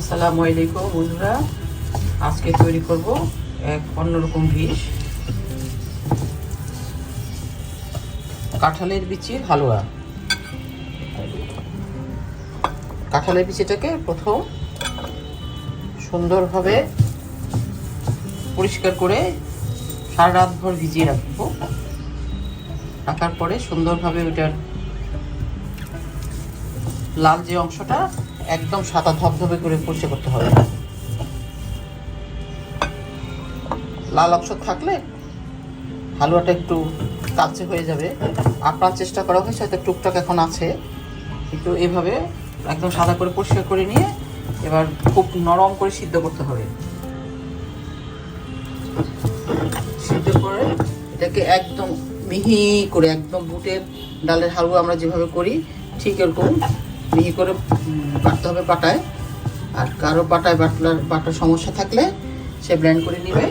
আসসালামু আলাইকুম বন্ধুরা, আজকে তৈরি করব এক অন্যরকম ডিশ, কাঁঠালের বিচির হালুয়া। কাঁঠালের বিচিটাকে প্রথম সুন্দরভাবে পরিষ্কার করে সারা রাত ভর ভিজিয়ে রাখবো। রাখার পরে সুন্দরভাবে ওইটার লাল যে অংশটা একদম সাদা ধবধবে করে পরিষ্কার করতে হবে। লাল অংশ থাকলে হালুয়াটা একটু কালচে হয়ে যাবে। আপনার চেষ্টা করা হয়েছে, হয়তো টুকটাক এখন আছে, একটু এভাবে একদম সাদা করে পরিষ্কার করে নিয়ে এবার খুব নরম করে সিদ্ধ করতে হবে। সিদ্ধ করে এটাকে একদম মিহি করে, একদম বুটের ডালের হালুয়া আমরা যেভাবে করি ঠিক এরকম মিহি করে বাটতে হবে পাটায়। আর কারো পাটায় বাটার সমস্যা থাকলে সে ব্লেন্ড করে নিবে।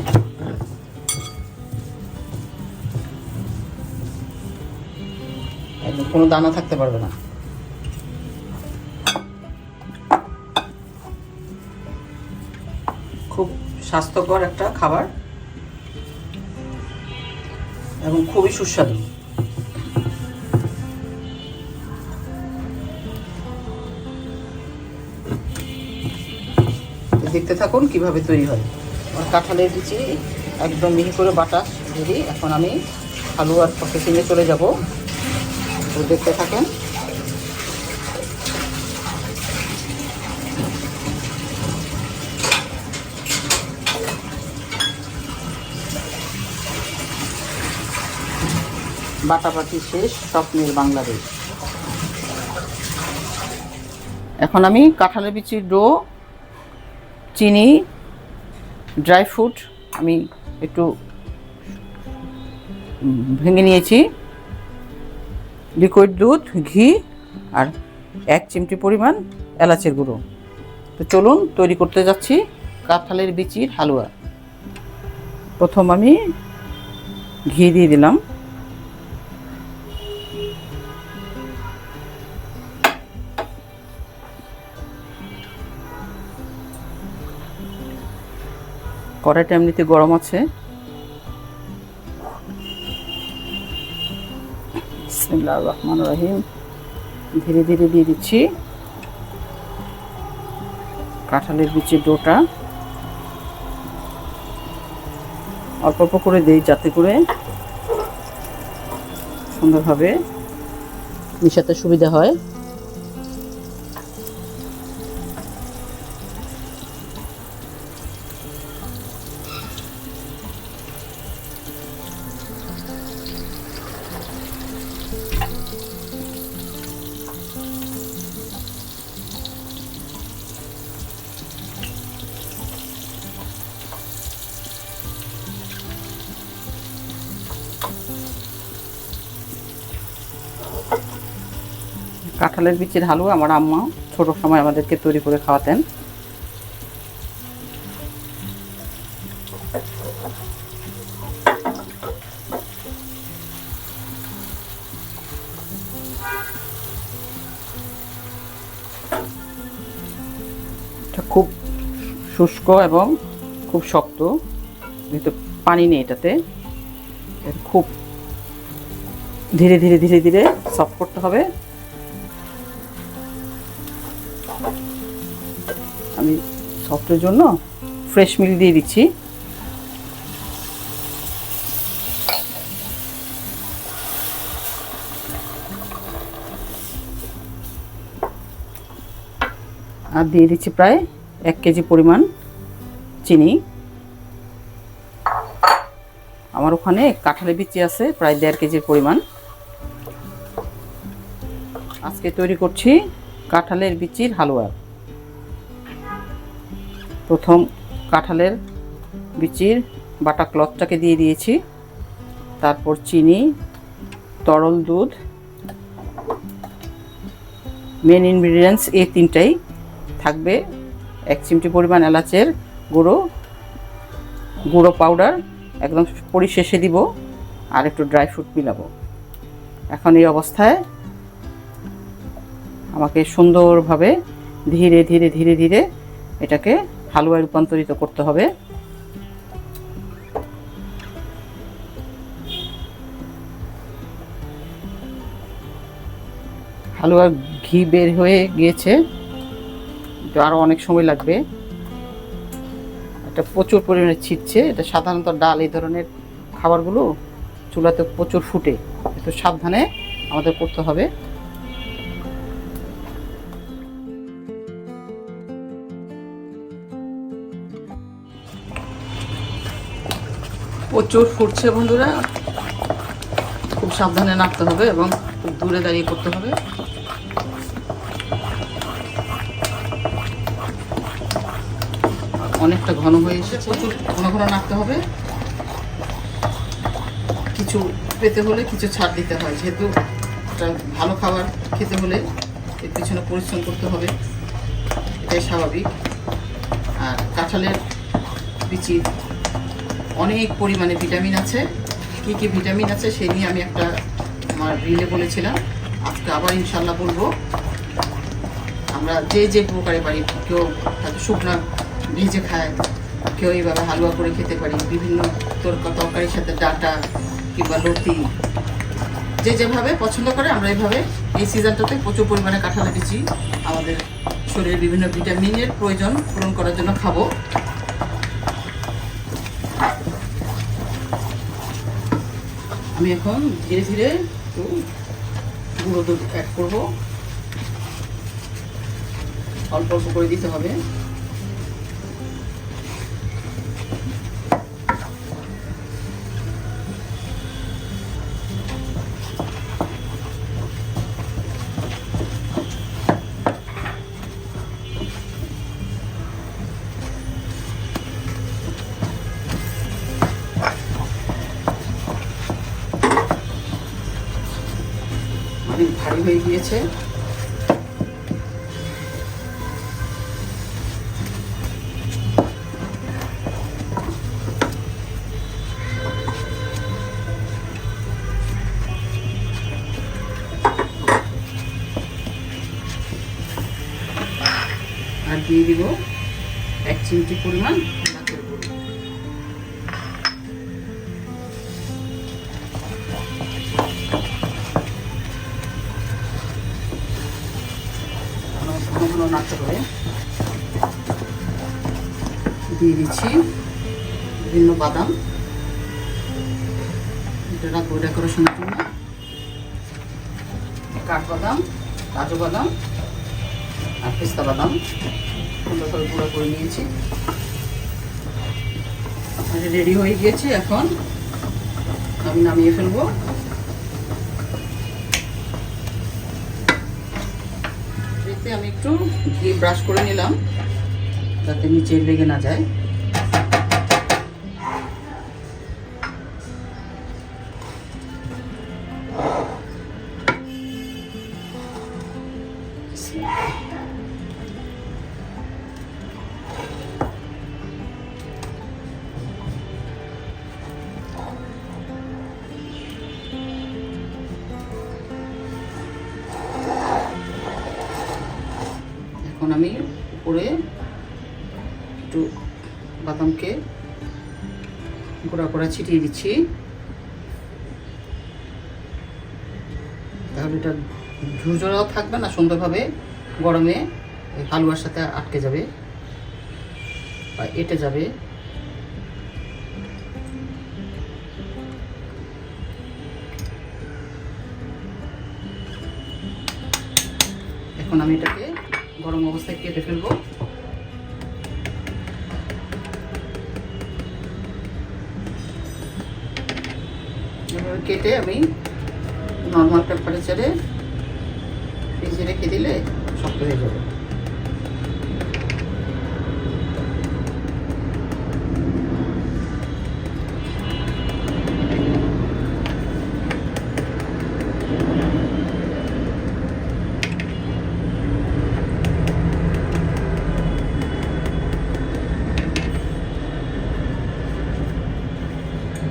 একদম কোনো দানা থাকতে পারবে না। খুব স্বাস্থ্যকর একটা খাবার এবং খুবই সুস্বাদু। দেখতে থাকুন কিভাবে তৈরি হয়। কাঁঠালের বিচি একদম মিহি করে বাটা রেডি। এখন আমি হালুয়ার প্রসেসিংয়ে চলে যাব, তো দেখতে থাকেন। বাটাবাটি শেষ, স্বপ্নের বাংলাদেশ। এখন আমি কাঁঠালের বিচির ডো, চিনি, ড্রাই ফ্রুট আমি একটু ভেঙে নিয়েছি, লিকুইড দুধ, ঘি আর 1 চিমটি পরিমাণ এলাচের গুঁড়ো। তো চলুন তৈরি করতে যাচ্ছি কাঁঠালের বিচির হালুয়া। প্রথম আমি ঘি দিয়ে দিলাম, কড়াইটা এমনিতে গরম আছে। বিসমিল্লাহির রহমানির রহিম। ধীরে ধীরে দিয়ে দিচ্ছি কাঁঠালের বিচির ডোটা। অল্প অল্প করে দিই যাতে করে সুন্দরভাবে মিশাতে সুবিধা হয়। কাঁঠালের বিচির হালুয়া আমার আম্মা ছোট সময় আমাদেরকে তৈরি করে খাওয়াতেন। এটা খুব শুষ্ক এবং খুব শক্ত, যেহেতু পানি নেই এটাতে। খুব ধীরে ধীরে ধীরে ধীরে সফট করতে হবে। আমি সফটের জন্য ফ্রেশ মিল্ক দিয়ে দিচ্ছি। আর দিয়ে দিচ্ছি প্রায় 1 কেজি পরিমাণ চিনি। আমার ওখানে কাঁঠালের বিচি আছে প্রায় 1.5 কেজির পরিমাণ। আজকে তৈরি করছি কাঁঠালের বিচির হালুয়া। প্রথম কাঁঠালের বিচির বাটা ক্লথটাকে দিয়ে দিয়েছি, তারপর চিনি, তরল দুধ, মেন ইনগ্রিডিয়েন্টস এই 3টাই থাকবে। 1 চিমটি পরিমাণ এলাচের গুঁড়ো পাউডার একদম পরিশেষে দিব, আর একটু ড্রাই ফ্রুট মিলাবো। এখন এই অবস্থায় আমাকে সুন্দরভাবে ধীরে ধীরে ধীরে ধীরে এটাকে হালুয়ায় রূপান্তরিত করতে হবে। হালুয়ার ঘি বের হয়ে গিয়েছে, তো আরও অনেক সময় লাগবে। এটা প্রচুর পরিমাণে ছিটছে। এটা সাধারণত ডাল এই ধরনের খাবারগুলো চুলাতে প্রচুর ফুটে, একটু সাবধানে আমাদের করতে হবে। প্রচুর ফুটছে বন্ধুরা, খুব সাবধানে নাড়তে হবে এবং খুব দূরে দাঁড়িয়ে করতে হবে। অনেকটা ঘন হয়ে এসেছে, প্রচুর ঘন ঘন নাড়তে হবে। কিছু পেতে হলে কিছু ছাড় দিতে হয়, যেহেতু একটা ভালো খাবার খেতে হলে এর পিছনে পরিশ্রম করতে হবে, এটাই স্বাভাবিক। আর কাঁঠালের বিচির অনেক পরিমাণে ভিটামিন আছে। কী কী ভিটামিন আছে সেই নিয়ে আমি একটা আমার রিলে বলেছিলাম, আজকে আবার ইনশাল্লাহ বলবো। আমরা যে যে প্রকারে পারি, কেউ হয়তো শুকনো ভেজে খায়, কেউ এইভাবে হালুয়া করে খেতে পারি, বিভিন্ন তরকারির সাথে ডাটা কিংবা লতি, যে যেভাবে পছন্দ করে আমরা এইভাবে এই সিজনটাতে প্রচুর পরিমাণে কাঁঠালের বিচি আমাদের শরীরে বিভিন্ন ভিটামিনের প্রয়োজন পূরণ করার জন্য খাবো। আমি এখন ধীরে ধীরে একটু গুঁড়ো দুধ অ্যাড করবো, অল্প অল্প করে দিতে হবে। অনেক ভারী হয়ে গিয়েছে। আর দিয়ে দিব 1 চিমটি পরিমাণ নারকেল গুঁড়ো। ঘন ঘন নাড়তে হবে। দিয়ে দিচ্ছি বিভিন্ন বাদাম, এটা রাখবো ডেকোরেশনের জন্য। কাঠবাদাম, কাজু বাদাম আর পেস্তা বাদাম সুন্দরভাবে গুঁড়ো করে নিয়েছি। রেডি হয়ে গিয়েছে, এখন আমি নামিয়ে ফেলবো। এতে আমি একটু ঘি ব্রাশ করে নিলাম যাতে নিচে লেগে না যায়। এখন আমি উপরে একটু বাদামকে গুঁড়া করে ছিটিয়ে দিচ্ছি, তাহলে এটা ঝুরঝুরাও থাকবে না, সুন্দরভাবে গরমে হালুয়ার সাথে আটকে যাবে বা এঁটে যাবে। এখন আমি এটাকে গরম অবস্থায় কেটে ফেলবো। এভাবে কেটে আমি নর্মাল টেম্পারেচারে ফ্রিজে রেখে দিলে শক্ত হয়ে যাবে।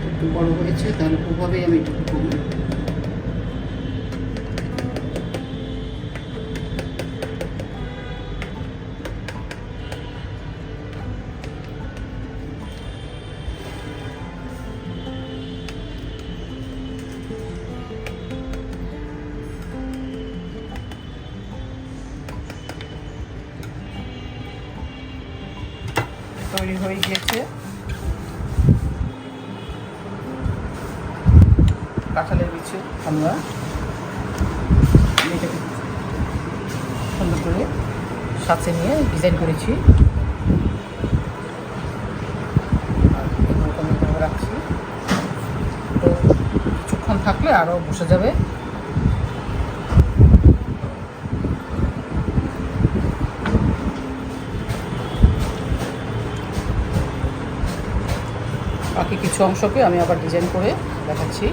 একটু বড় হয়েছে, তাহলে ওভাবেই আমি একটু করি। তৈরি হয়ে গিয়েছে কাঁঠালের বিচি আমরা এটাকে সুন্দর করে সাথে নিয়ে ডিজাইন করেছি, রাখছি। তো কিছুক্ষণ থাকলে আরও বসে যাবে। বাকি কিছু অংশকে আমি আবার ডিজাইন করে দেখাচ্ছি।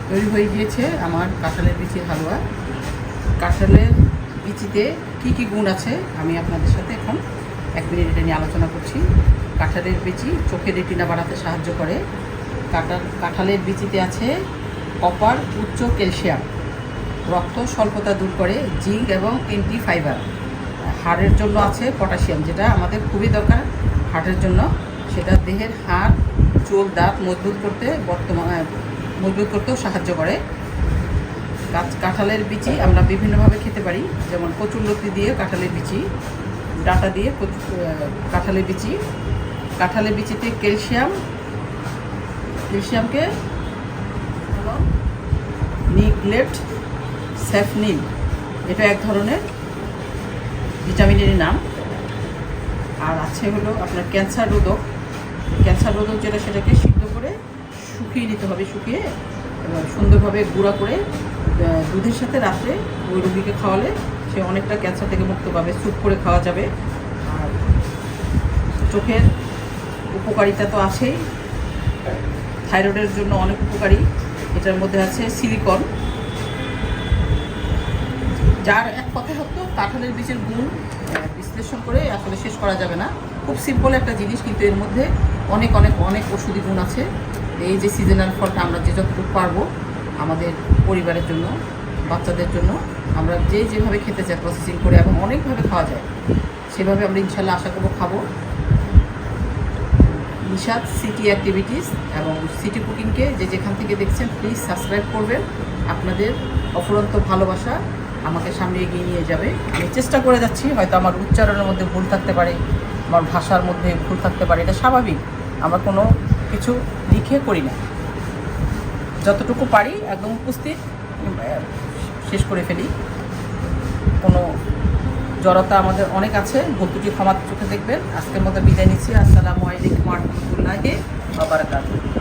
তৈরি হয়ে গিয়েছে আমার কাঁঠালের বিচির হালুয়া। কাঁঠালের বিচিতে কি কি গুণ আছে আমি আপনাদের সাথে এখন 1 মিনিট এটা নিয়ে আলোচনা করছি। কাঁঠালের বিচি চোখের রেটিনা বাড়াতে সাহায্য করে। কাঁঠালের বিচিতে আছে কপার, উচ্চ ক্যালসিয়াম, রক্ত স্বল্পতা দূর করে, জিঙ্ক এবং অ্যান্টি ফাইবার। হাড়ের জন্য আছে পটাশিয়াম, যেটা আমাদের খুবই দরকার হার্টের জন্য। সেটা দেহের হাড়, চুল, দাঁত মজবুত করতেও সাহায্য করে। কাঁঠালের বিচি আমরা বিভিন্নভাবে খেতে পারি, যেমন কচুরলতি দিয়ে কাঁঠালের বিচি, ডাঁটা দিয়ে কাঁঠালের বিচি। কাঁঠালের বিচিতে ক্যালসিয়ামকে নিগলেট স্যাফনিন, এটা এক ধরনের ভিটামিনের নাম। আর আছে হলো আপনার ক্যান্সার রোধক যেটা, সেটাকে সিদ্ধ করে শুকিয়ে নিতে হবে, শুকিয়ে সুন্দরভাবে গুঁড়া করে দুধের সাথে রাত্রে ওই রোগীকে খাওয়ালে সে অনেকটা ক্যান্সার থেকে মুক্ত পাবে। স্যুপ করে খাওয়া যাবে। আর চোখের উপকারিতা তো আছেই, থাইরয়েডের জন্য অনেক উপকারী। এটার মধ্যে আছে সিলিকন, যার এক কথায় হতো কাঁঠালের বীজের গুণ বিশ্লেষণ করে আসলে শেষ করা যাবে না। খুব সিম্পল একটা জিনিস, কিন্তু এর মধ্যে অনেক অনেক অনেক ওষুধি গুণ আছে। এই যে সিজনাল ফলটা আমরা যে যতটুকু পারবো আমাদের পরিবারের জন্য, বাচ্চাদের জন্য, আমরা যেভাবে খেতে চাই প্রসেসিং করে এবং অনেকভাবে খাওয়া যায়, সেভাবে আমরা ইনশাল্লাহ আশা করবো খাবো। নিশাদ সিটি অ্যাক্টিভিটিস এবং সিটি কুকিংকে যেখান থেকে দেখছেন প্লিজ সাবস্ক্রাইব করবেন। আপনাদের অফুরন্ত ভালোবাসা আমাকে সামনে এগিয়ে নিয়ে যাবে। আমি চেষ্টা করে যাচ্ছি, হয়তো আমার উচ্চারণের মধ্যে ভুল থাকতে পারে, আমার ভাষার মধ্যে ভুল থাকতে পারে, এটা স্বাভাবিক। আমরা কোনো কিছু লিখে করি না, যতটুকু পারি একদম উপস্থিত শেষ করে ফেলি। কোনো জড়তা আমাদের অনেক আছে, ভুল ত্রুটি ক্ষমার চোখে দেখবেন। আজকের মতো বিদায় নিচ্ছি। আসসালামু আলাইকুম ওয়া রাহমাতুল্লাহি ওয়া বারাকাতুহু।